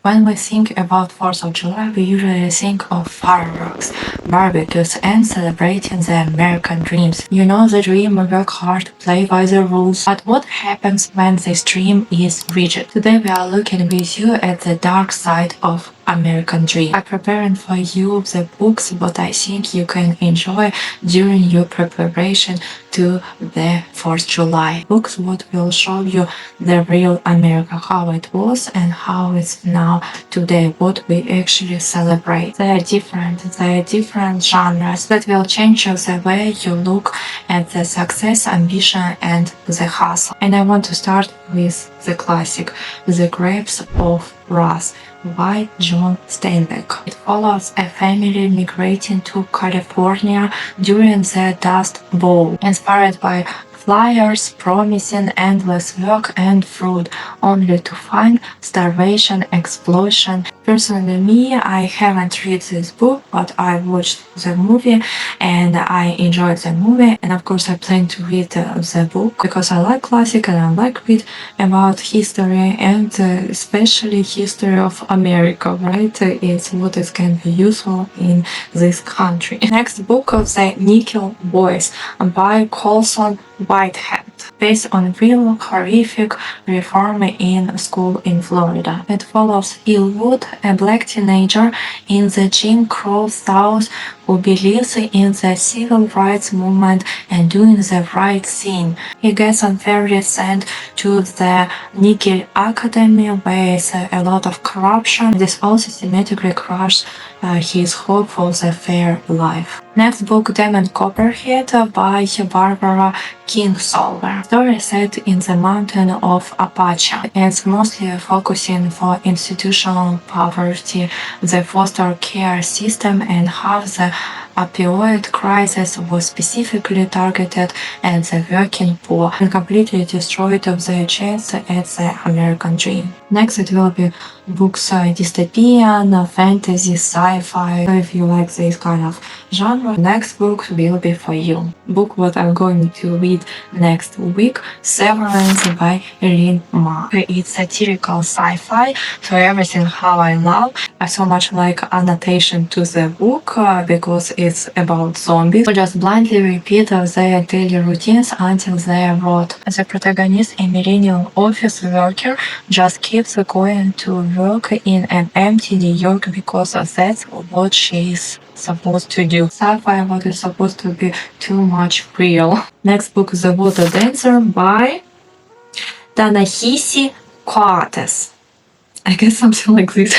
When we think about 4th of July, we usually think of fireworks, barbecues, and celebrating the American dreams. You know the dream, work hard, play by the rules. But what happens when this dream is rigid? Today we are looking with you at the dark side of American dream. I'm preparing for you the books what I think you can enjoy during your preparation to the 4th July. Books what will show you the real America, how it was and how it's now today, what we actually celebrate. They are different genres that will change the way you look at the success, ambition and the hustle. And I want to start with the classic, The Grapes of Wrath by John Steinbeck. It follows a family migrating to California during the Dust Bowl, inspired by flyers promising endless work and fruit, only to find starvation, explosion. Personally, me, I haven't read this book, but I watched the movie and I enjoyed the movie. And of course, I plan to read the book because I like classic and I like read about history and especially history of America, right? It's what is can be useful in this country. Next book of the Nickel Boys by Colson Whitehead, based on real horrific reform in school in Florida. It follows Elwood, a black teenager in the Jim Crow South who believes in the civil rights movement and doing the right thing. He gets unfairly sent to the Nickel Academy where is a lot of corruption. This also systematically crushes his hope for the fair life. Next book, Demon Copperhead by Barbara Kingsolver. Story set in the mountain of Apache. It's mostly focusing for institutional poverty, the foster care system, and how the opioid crisis was specifically targeted at the working poor and completely destroyed of their chance at the American dream. Next, it will be books dystopian, fantasy, sci-fi. So if you like this kind of genre, next book will be for you. Book what I'm going to read next week, Severance by Lynn Ma. It's satirical sci-fi, so everything how I love. I so much like annotation to the book because it's about zombies who just blindly repeat their daily routines until they are rot. The protagonist, a millennial office worker, just keeps going to work in an empty New York because that's what she is supposed to do. Sci-fi what is supposed to be too much real. Next book, The Water Dancer by Ta-Nehisi Coates. I guess something like this.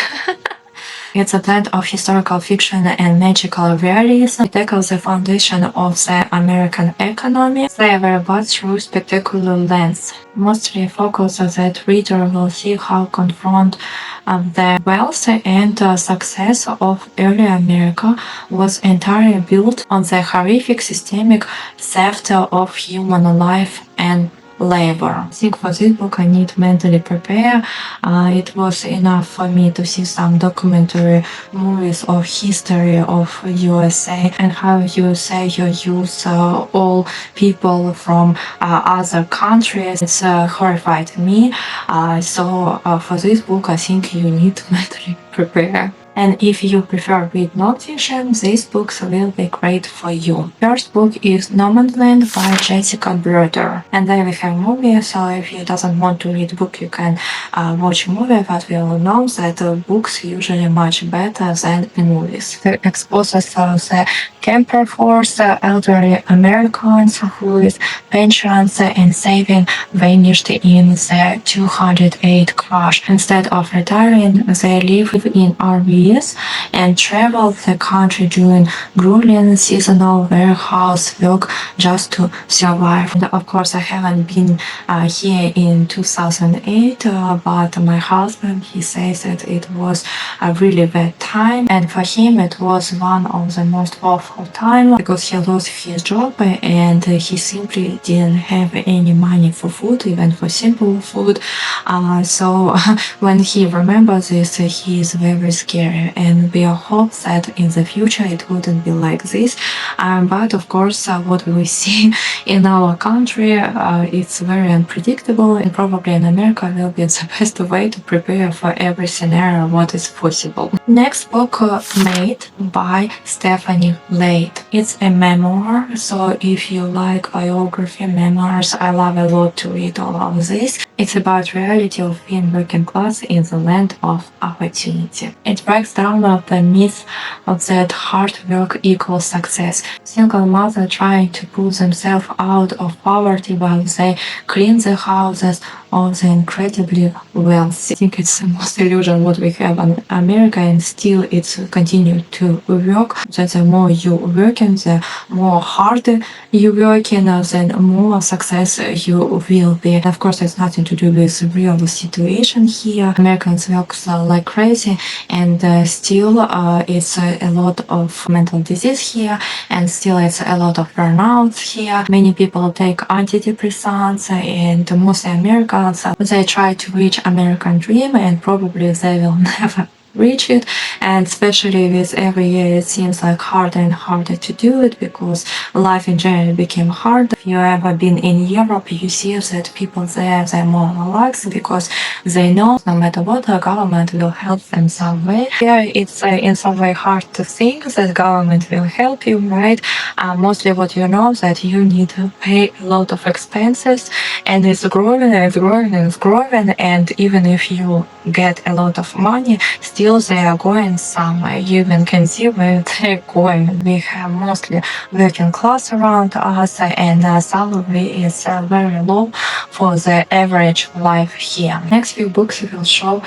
It's a blend of historical fiction and magical realism. It tackles the foundation of the American economy. They were brought through spectacular lens, mostly focus that reader will see how confront the wealth and success of early America was entirely built on the horrific systemic theft of human life and labor. I think for this book I need mentally prepare. It was enough for me to see some documentary movies of history of USA and how USA use all people from other countries. It's horrified me. So for this book I think you need to mentally prepare. And if you prefer read nonfiction, these books will be great for you. First book is Nomadland by Jessica Bruder. And then we have movie, so if you doesn't want to read book, you can watch movie, but we all know that books usually much better than movies. It exposes the camper force, elderly Americans who is pensions and saving vanished in the 208 crash. Instead of retiring, they live in RVs and travel the country doing grueling seasonal warehouse work just to survive. And of course, I haven't been here in 2008, but my husband, he says that it was a really bad time, and for him it was one of the most awful time because he lost his job and he simply didn't have any money for food, even for simple food. So when he remembers this, he is very scared. country, and we hope that in the future it wouldn't be like this. But of course, what we see in our country, it's very unpredictable, and probably in America will be the best way to prepare for every scenario what is possible. Next book, Made by Stephanie Late. It's a memoir, so if you like biography memoirs, I love a lot to read all of this. It's about reality of being working class in the land of opportunity. It breaks down the myth of that hard work equals success. Single mother trying to pull themselves out of poverty while they clean the houses of the incredibly wealthy. I think it's the most illusion what we have in America, and still it's continue to work. That the more you working, the more harder you working, then more success you will be. Of course, it's nothing to do with real situation here. Americans work like crazy, and still it's a lot of mental disease here, and still it's a lot of burnouts here. Many people take antidepressants, and mostly Americans, they try to reach American dream, and probably they will never reach it. And especially with every year it seems like harder and harder to do it, because life in general became hard. If you ever been in Europe, you see that people there, they're more relaxed because they know no matter what, the government will help them some way. Here it's in some way hard to think that government will help you, right? Mostly what you know that you need to pay a lot of expenses, and it's growing and it's growing and it's growing, and even if you get a lot of money, still they are going somewhere. You even can see where they're going. We have mostly working class around us, and salary is very low for the average life here. Next few books will show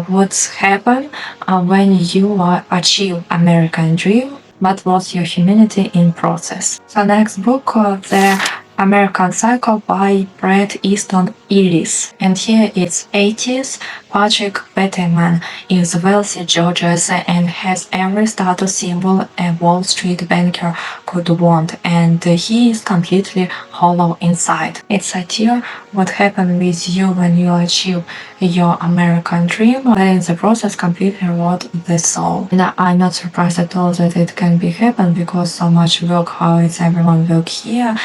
what's happened when you achieve American dream but lost your humanity in process. So next book, the American Psycho by Bret Easton Ellis. And here it's 80s. Patrick Bateman is wealthy Georgians and has every status symbol a Wall Street banker could want, and he is completely hollow inside. It's satire what happened with you when you achieve your American dream, but in the process completely rot the soul. And I'm not surprised at all that it can be happen, because so much work, how it's everyone work here,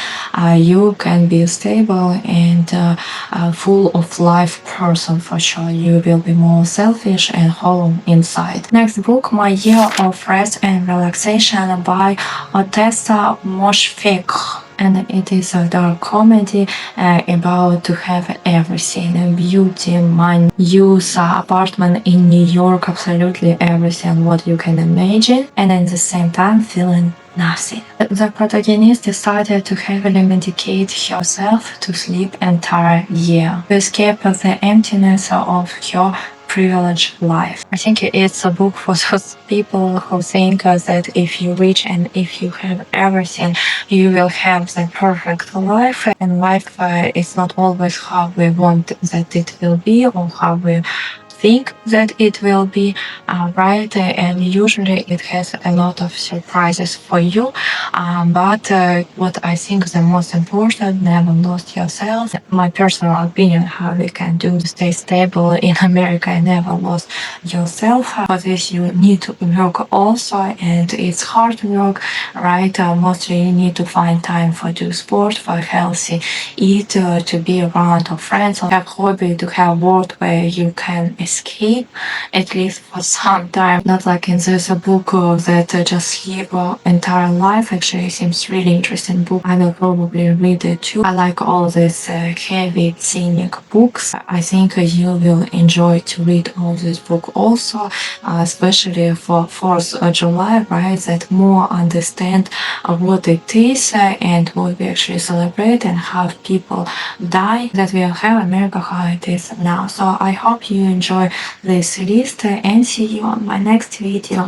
you can be stable and full of life person for sure. You will be more selfish and hollow inside. Next book, My Year of Rest and Relaxation by Otessa Moshfegh. And it is a dark comedy about to have everything: beauty, money, use, apartment in New York, absolutely everything what you can imagine, and at the same time feeling nothing. The protagonist decided to heavily medicate herself to sleep entire year to escape the emptiness of her privileged life. I think it's a book for those people who think that if you reach and if you have everything, you will have the perfect life. And life is not always how we want that it will be, or how we think that it will be, right? And usually it has a lot of surprises for you. But what I think the most important, never lose yourself. My personal opinion, how we can do to stay stable in America and never lose yourself. For this you need to work also, and it's hard work, right? Mostly you need to find time for do sport, for healthy eat, to be around of friends, or have hobby, to have work where you can escape at least for some time. Not like in this book that just live entire life. Actually, it seems really interesting book. I will probably read it too. I like all these heavy scenic books. I think you will enjoy to read all this book also, especially for 4th of July, right? That more understand what it is and what we actually celebrate, and how people die, that we have America how it is now. So I hope you enjoy this list, and see you on my next video.